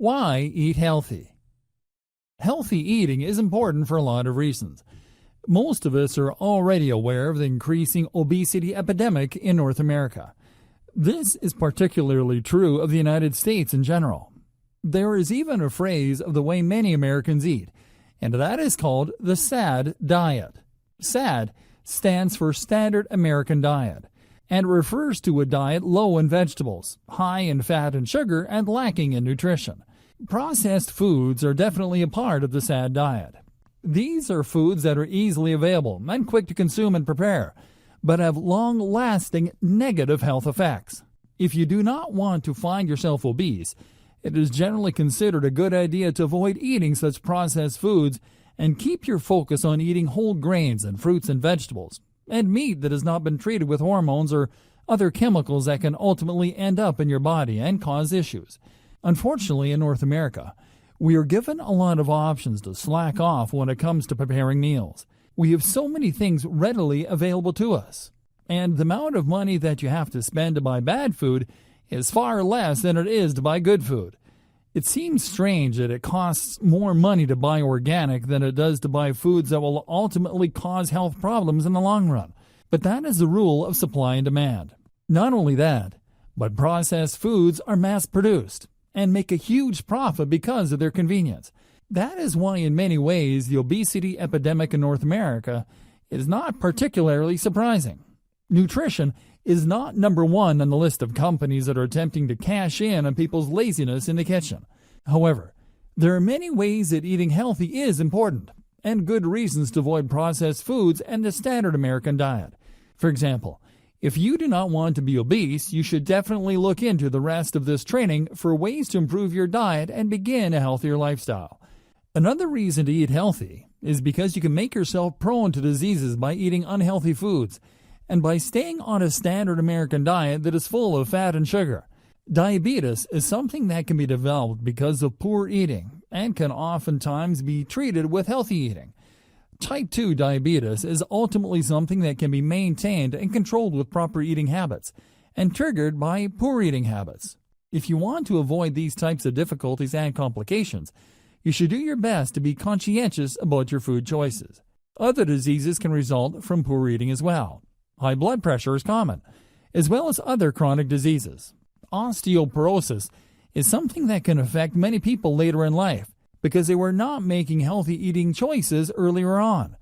Why eat healthy? Healthy eating is important for a lot of reasons. Most of us are already aware of the increasing obesity epidemic in North America. This is particularly true of the United States in general. There is even a phrase of the way many Americans eat, and that is called the SAD diet. SAD stands for Standard American Diet, and refers to a diet low in vegetables, high in fat and sugar, and lacking in nutrition. Processed foods are definitely a part of the SAD diet. These are foods that are easily available and quick to consume and prepare, but have long-lasting negative health effects. If you do not want to find yourself obese, it is generally considered a good idea to avoid eating such processed foods and keep your focus on eating whole grains and fruits and vegetables, and meat that has not been treated with hormones or other chemicals that can ultimately end up in your body and cause issues. Unfortunately, in North America, we are given a lot of options to slack off when it comes to preparing meals. We have so many things readily available to us, and the amount of money that you have to spend to buy bad food is far less than it is to buy good food. It seems strange that it costs more money to buy organic than it does to buy foods that will ultimately cause health problems in the long run. But that is the rule of supply and demand. Not only that, but processed foods are mass-produced and make a huge profit because of their convenience. That is why in many ways the obesity epidemic in North America is not particularly surprising. Nutrition is not number one on the list of companies that are attempting to cash in on people's laziness in the kitchen. However, there are many ways that eating healthy is important, and good reasons to avoid processed foods and the standard American diet. For example, if you do not want to be obese, you should definitely look into the rest of this training for ways to improve your diet and begin a healthier lifestyle. Another reason to eat healthy is because you can make yourself prone to diseases by eating unhealthy foods and by staying on a standard American diet that is full of fat and sugar. Diabetes is something that can be developed because of poor eating and can oftentimes be treated with healthy eating. Type 2 diabetes is ultimately something that can be maintained and controlled with proper eating habits and triggered by poor eating habits. If you want to avoid these types of difficulties and complications, you should do your best to be conscientious about your food choices. Other diseases can result from poor eating as well. High blood pressure is common, as well as other chronic diseases. Osteoporosis is something that can affect many people later in life because they were not making healthy eating choices earlier on.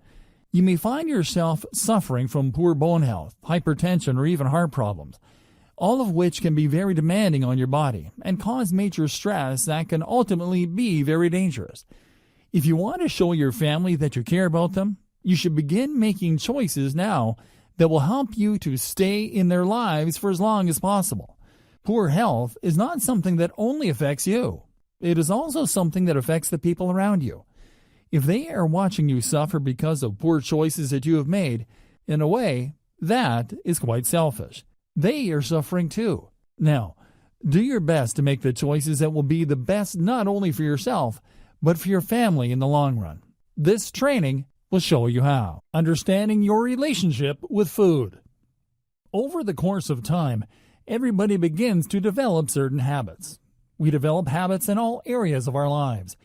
You may find yourself suffering from poor bone health, hypertension, or even heart problems, all of which can be very demanding on your body and cause major stress that can ultimately be very dangerous. If you want to show your family that you care about them, you should begin making choices now that will help you to stay in their lives for as long as possible. Poor health is not something that only affects you. It is also something that affects the people around you. If they are watching you suffer because of poor choices that you have made, in a way, that is quite selfish. They are suffering too. Now, do your best to make the choices that will be the best not only for yourself, but for your family in the long run. This training will show you how. Understanding your relationship with food. Over the course of time, everybody begins to develop certain habits. We develop habits in all areas of our lives.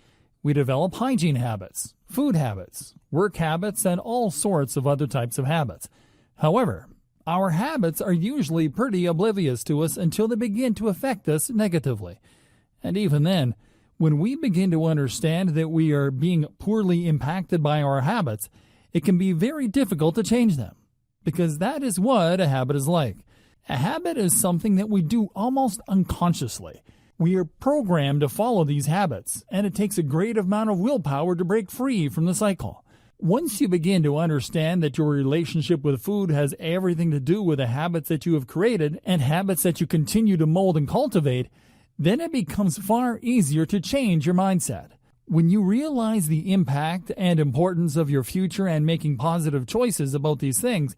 We develop hygiene habits, food habits, work habits, and all sorts of other types of habits. However, our habits are usually pretty oblivious to us until they begin to affect us negatively. And even then, when we begin to understand that we are being poorly impacted by our habits, it can be very difficult to change them, because that is what a habit is like. A habit is something that we do almost unconsciously. We are programmed to follow these habits, and it takes a great amount of willpower to break free from the cycle. Once you begin to understand that your relationship with food has everything to do with the habits that you have created and habits that you continue to mold and cultivate, then it becomes far easier to change your mindset. When you realize the impact and importance of your future and making positive choices about these things,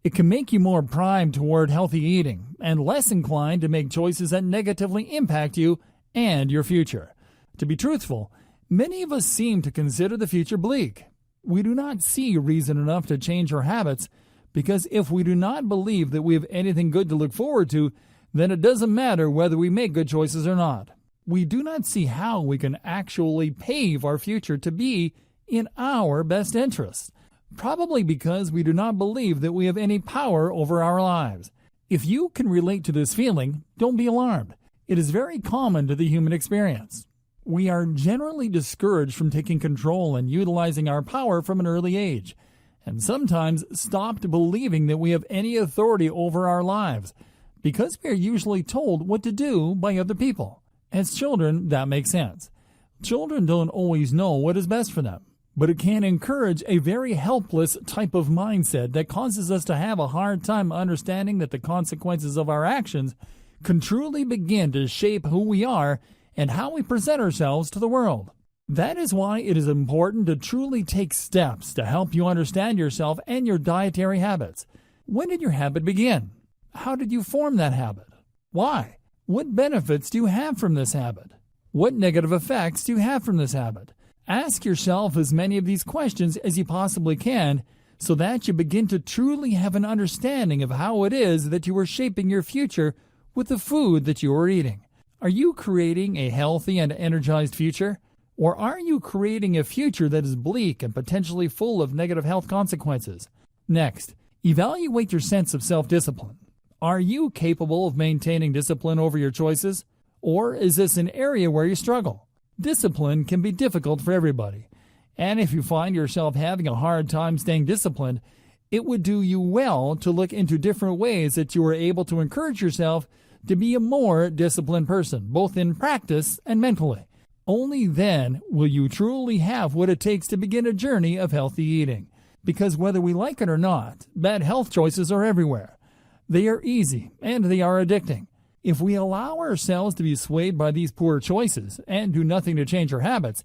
it can make you more primed toward healthy eating and less inclined to make choices that negatively impact you and your future. To be truthful, many of us seem to consider the future bleak. We do not see reason enough to change our habits because if we do not believe that we have anything good to look forward to, then it doesn't matter whether we make good choices or not. we do not see how we can actually pave our future to be in our best interest. Probably because we do not believe that we have any power over our lives. If you can relate to this feeling, don't be alarmed. It is very common to the human experience. We are generally discouraged from taking control and utilizing our power from an early age, and sometimes stopped believing that we have any authority over our lives, because we are usually told what to do by other people. As children, that makes sense. Children don't always know what is best for them, but it can encourage a very helpless type of mindset that causes us to have a hard time understanding that the consequences of our actions can truly begin to shape who we are and how we present ourselves to the world. That is why it is important to truly take steps to help you understand yourself and your dietary habits. When did your habit begin? How did you form that habit? Why? What benefits do you have from this habit? What negative effects do you have from this habit? Ask yourself as many of these questions as you possibly can so that you begin to truly have an understanding of how it is that you are shaping your future with the food that you are eating. Are you creating a healthy and energized future? Or are you creating a future that is bleak and potentially full of negative health consequences? Next, evaluate your sense of self-discipline. Are you capable of maintaining discipline over your choices? Or is this an area where you struggle? Discipline can be difficult for everybody. And if you find yourself having a hard time staying disciplined, it would do you well to look into different ways that you are able to encourage yourself to be a more disciplined person, both in practice and mentally. Only then will you truly have what it takes to begin a journey of healthy eating. Because whether we like it or not, bad health choices are everywhere. They are easy and they are addicting. If we allow ourselves to be swayed by these poor choices and do nothing to change our habits,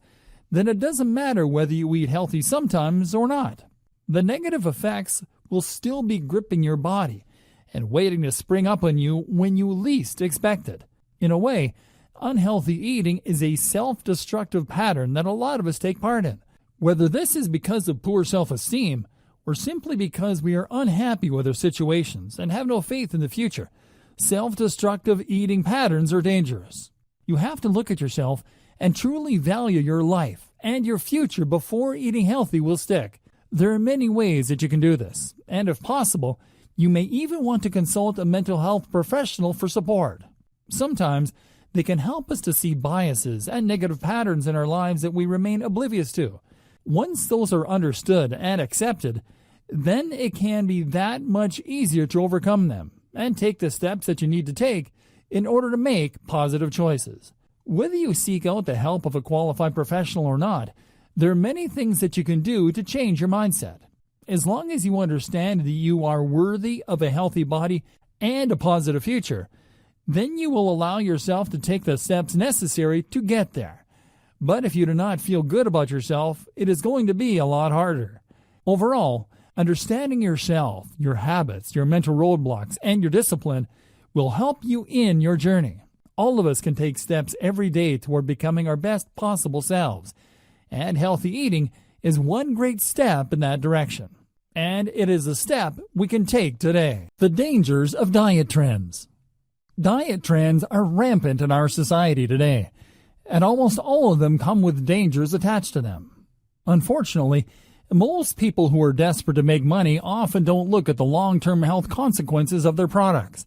then it doesn't matter whether you eat healthy sometimes or not. The negative effects will still be gripping your body and waiting to spring up on you when you least expect it. In a way, unhealthy eating is a self-destructive pattern that a lot of us take part in. Whether this is because of poor self-esteem or simply because we are unhappy with our situations and have no faith in the future, self-destructive eating patterns are dangerous. You have to look at yourself and truly value your life and your future before eating healthy will stick. There are many ways that you can do this, and if possible, you may even want to consult a mental health professional for support. Sometimes they can help us to see biases and negative patterns in our lives that we remain oblivious to. Once those are understood and accepted, then it can be that much easier to overcome them and take the steps that you need to take in order to make positive choices. Whether you seek out the help of a qualified professional or not, there are many things that you can do to change your mindset. As long as you understand that you are worthy of a healthy body and a positive future, then you will allow yourself to take the steps necessary to get there. But if you do not feel good about yourself, it is going to be a lot harder. Overall, understanding yourself, your habits, your mental roadblocks, and your discipline will help you in your journey. All of us can take steps every day toward becoming our best possible selves, and healthy eating is one great step in that direction. And it is a step we can take today. The dangers of diet trends. Diet trends are rampant in our society today, and almost all of them come with dangers attached to them. Unfortunately, most people who are desperate to make money often don't look at the long-term health consequences of their products.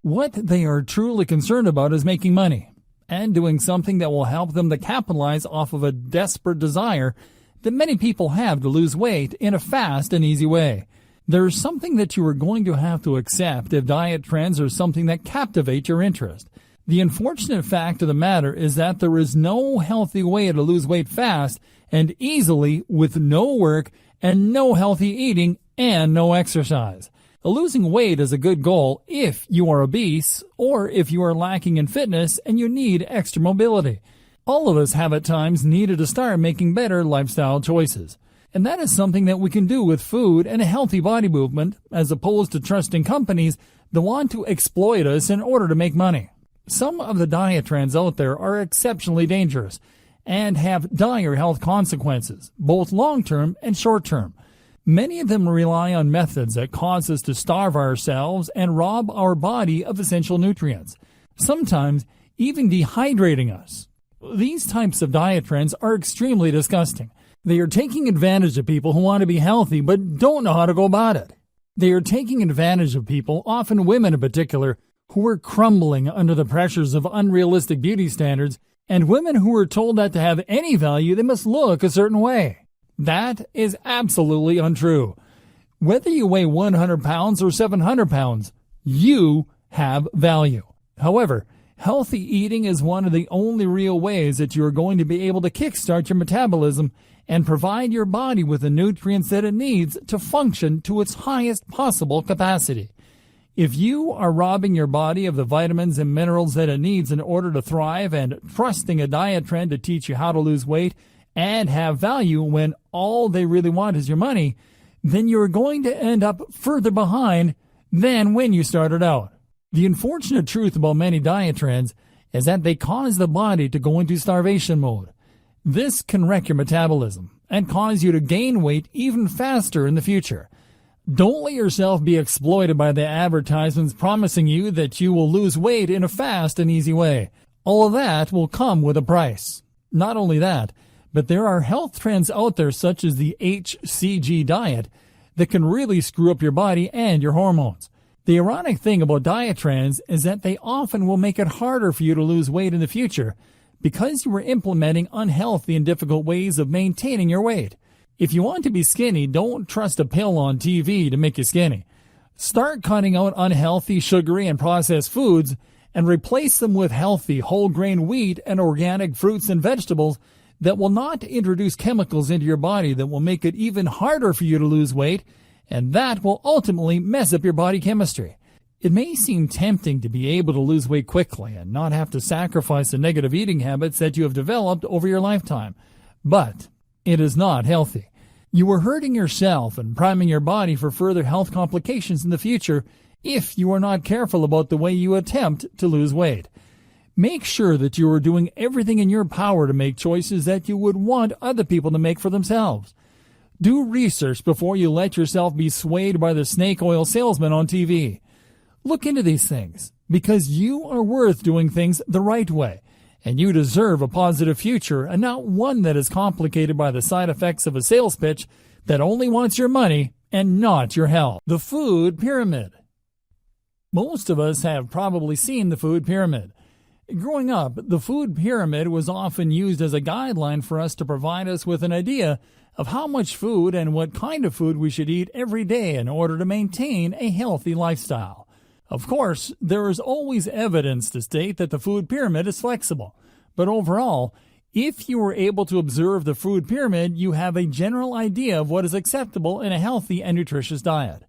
What they are truly concerned about is making money and doing something that will help them to capitalize off of a desperate desire that many people have to lose weight in a fast and easy way. There's something that you are going to have to accept if diet trends are something that captivate your interest. The unfortunate fact of the matter is that there is no healthy way to lose weight fast and easily with no work and no healthy eating and no exercise. Losing weight is a good goal if you are obese or if you are lacking in fitness and you need extra mobility. All of us have at times needed to start making better lifestyle choices. And that is something that we can do with food and a healthy body movement as opposed to trusting companies that want to exploit us in order to make money. Some of the diet trends out there are exceptionally dangerous and have dire health consequences, both long-term and short-term. Many of them rely on methods that cause us to starve ourselves and rob our body of essential nutrients. Sometimes, even dehydrating us. These types of diet trends are extremely disgusting. They are taking advantage of people who want to be healthy but don't know how to go about it. They are taking advantage of people, often women in particular, who are crumbling under the pressures of unrealistic beauty standards, and women who are told that to have any value they must look a certain way. That is absolutely untrue. Whether you weigh 100 pounds or 700 pounds, you have value. However, healthy eating is one of the only real ways that you are going to be able to kickstart your metabolism and provide your body with the nutrients that it needs to function to its highest possible capacity. If you are robbing your body of the vitamins and minerals that it needs in order to thrive and trusting a diet trend to teach you how to lose weight and have value when all they really want is your money, then you're going to end up further behind than when you started out. The unfortunate truth about many diet trends is that they cause the body to go into starvation mode. This can wreck your metabolism and cause you to gain weight even faster in the future. Don't let yourself be exploited by the advertisements promising you that you will lose weight in a fast and easy way. All of that will come with a price. Not only that, but there are health trends out there such as the HCG diet that can really screw up your body and your hormones. The ironic thing about diet trends is that they often will make it harder for you to lose weight in the future because you are implementing unhealthy and difficult ways of maintaining your weight. If you want to be skinny, don't trust a pill on TV to make you skinny. Start cutting out unhealthy, sugary, and processed foods and replace them with healthy, whole-grain wheat and organic fruits and vegetables that will not introduce chemicals into your body that will make it even harder for you to lose weight, and that will ultimately mess up your body chemistry. It may seem tempting to be able to lose weight quickly and not have to sacrifice the negative eating habits that you have developed over your lifetime, but it is not healthy. You are hurting yourself and priming your body for further health complications in the future if you are not careful about the way you attempt to lose weight. Make sure that you are doing everything in your power to make choices that you would want other people to make for themselves. Do research before you let yourself be swayed by the snake oil salesman on TV. Look into these things, because you are worth doing things the right way, and you deserve a positive future and not one that is complicated by the side effects of a sales pitch that only wants your money and not your health. The food pyramid. Most of us have probably seen the food pyramid. Growing up, the food pyramid was often used as a guideline for us to provide us with an idea of how much food and what kind of food we should eat every day in order to maintain a healthy lifestyle. Of course, there is always evidence to state that the food pyramid is flexible, but overall, if you are able to observe the food pyramid, you have a general idea of what is acceptable in a healthy and nutritious diet.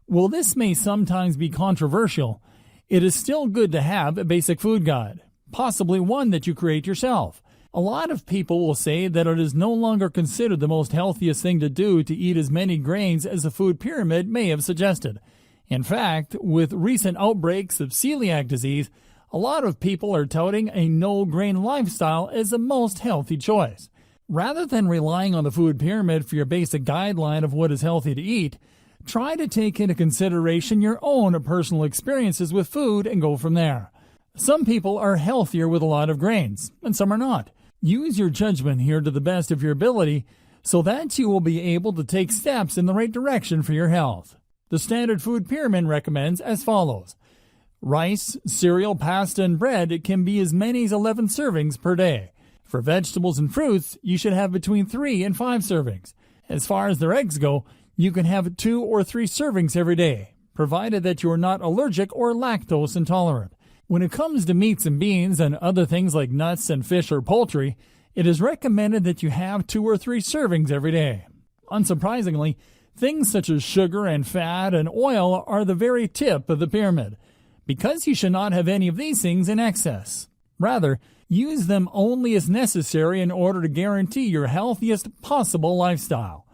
While this may sometimes be controversial, it is still good to have a basic food guide, possibly one that you create yourself. A lot of people will say that it is no longer considered the most healthiest thing to do to eat as many grains as the food pyramid may have suggested. In fact, with recent outbreaks of celiac disease, a lot of people are touting a no-grain lifestyle as the most healthy choice. Rather than relying on the food pyramid for your basic guideline of what is healthy to eat, try to take into consideration your own personal experiences with food and go from there. Some people are healthier with a lot of grains, and some are not. Use your judgment here to the best of your ability so that you will be able to take steps in the right direction for your health. The standard food pyramid recommends as follows. Rice, cereal, pasta, and bread can be as many as 11 servings per day. For vegetables and fruits, you should have between 3 and 5 servings. As far as their eggs go, you can have 2 or 3 servings every day, provided that you are not allergic or lactose intolerant. When it comes to meats and beans and other things like nuts and fish or poultry, it is recommended that you have 2 or 3 servings every day. Unsurprisingly, things such as sugar and fat and oil are the very tip of the pyramid, because you should not have any of these things in excess. Rather, use them only as necessary in order to guarantee your healthiest possible lifestyle.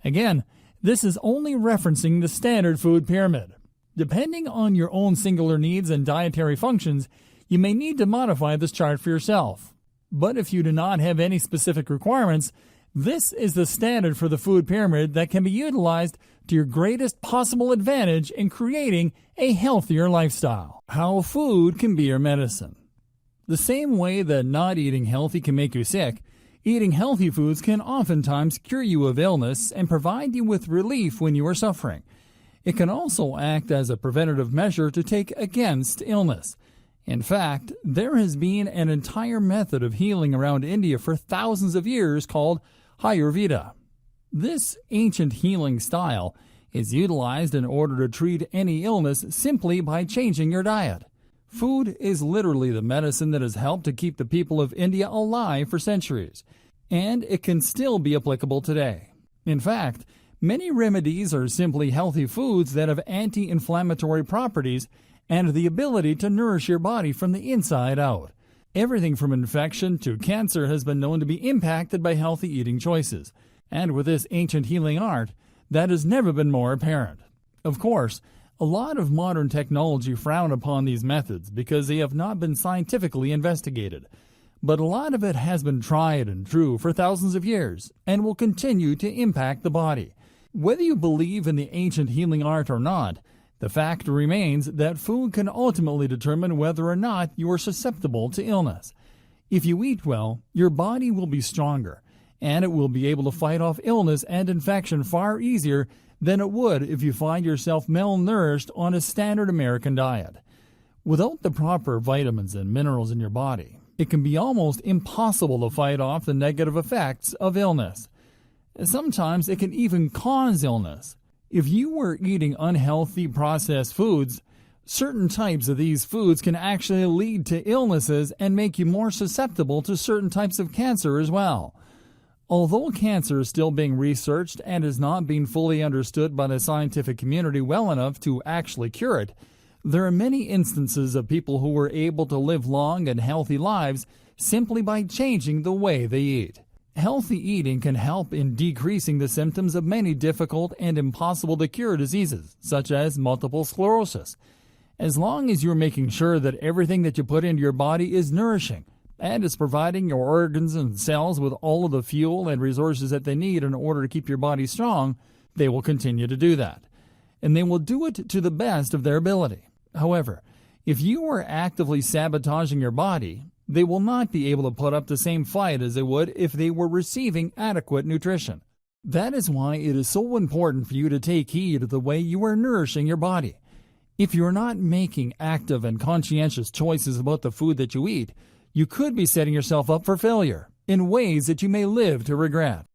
Again, this is only referencing the standard food pyramid. Depending on your own singular needs and dietary functions, you may need to modify this chart for yourself. But if you do not have any specific requirements, this is the standard for the food pyramid that can be utilized to your greatest possible advantage in creating a healthier lifestyle. How food can be your medicine. The same way that not eating healthy can make you sick, eating healthy foods can oftentimes cure you of illness and provide you with relief when you are suffering. It can also act as a preventative measure to take against illness. In fact, there has been an entire method of healing around India for thousands of years called Ayurveda. This ancient healing style is utilized in order to treat any illness simply by changing your diet. Food is literally the medicine that has helped to keep the people of India alive for centuries, and it can still be applicable today. In fact, many remedies are simply healthy foods that have anti-inflammatory properties and the ability to nourish your body from the inside out. Everything from infection to cancer has been known to be impacted by healthy eating choices, and with this ancient healing art, that has never been more apparent. Of course, a lot of modern technology frown upon these methods because they have not been scientifically investigated, but a lot of it has been tried and true for thousands of years and will continue to impact the body. Whether you believe in the ancient healing art or not, the fact remains that food can ultimately determine whether or not you are susceptible to illness. If you eat well, your body will be stronger, and it will be able to fight off illness and infection far easier than it would if you find yourself malnourished on a standard American diet. Without the proper vitamins and minerals in your body, it can be almost impossible to fight off the negative effects of illness. Sometimes it can even cause illness. If you were eating unhealthy processed foods, certain types of these foods can actually lead to illnesses and make you more susceptible to certain types of cancer as well. Although cancer is still being researched and is not being fully understood by the scientific community well enough to actually cure it, there are many instances of people who were able to live long and healthy lives simply by changing the way they eat. Healthy eating can help in decreasing the symptoms of many difficult and impossible-to-cure diseases, such as multiple sclerosis. As long as you're making sure that everything that you put into your body is nourishing and is providing your organs and cells with all of the fuel and resources that they need in order to keep your body strong, they will continue to do that. And they will do it to the best of their ability. However, if you are actively sabotaging your body, they will not be able to put up the same fight as they would if they were receiving adequate nutrition. That is why it is so important for you to take heed of the way you are nourishing your body. If you are not making active and conscientious choices about the food that you eat, you could be setting yourself up for failure in ways that you may live to regret.